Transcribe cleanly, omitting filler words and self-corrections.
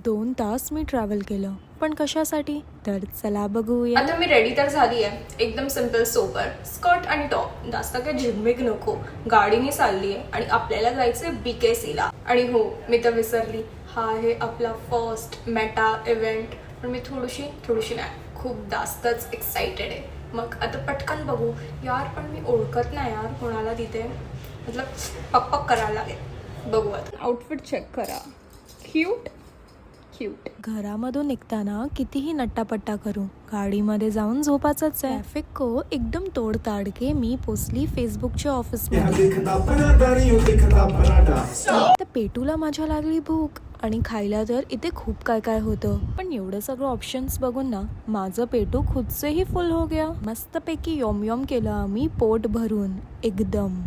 2 तास मी ट्रॅव्हल केलं, पण कशासाठी तर चला बघूया. आता मी रेडी तर झाली आहे, एकदम सिम्पल सोबर स्कर्ट आणि टॉप, जास्त काही झिगमिग नको. गाडीने चालली आहे आणि आपल्याला जायचंय BKC ला. आणि हो, मी तर विसरली, हा आहे आपला फर्स्ट मेटा इव्हेंट. पण मी थोडीशी नाही, खूप जास्तच एक्साइटेड आहे. मग आता पटकन बघू यार, पण मी ओळखत नाही यार कोणाला तिथे, मतलब पक करायला लागेल. बघू आता. आउटफिट चेक करा, क्यूट. घरामधून निघताना कितीही नट्टापट्टा करू, गाडीमध्ये जाऊन झोपाचंच आहे. ट्रॅफिक को एकदम तोडताड के मी पोचली फेसबुकच्या ऑफिसमध्ये. तर पेटूला माझ्या लागली भूक आणि खायला तर इथे खूप काय होतं, पण एवढं सगळं ऑप्शन्स बघून ना माझं पेटू खुद से ही फुल हो गया. मस्तपैकी योम केलं आम्ही पोट भरून एकदम.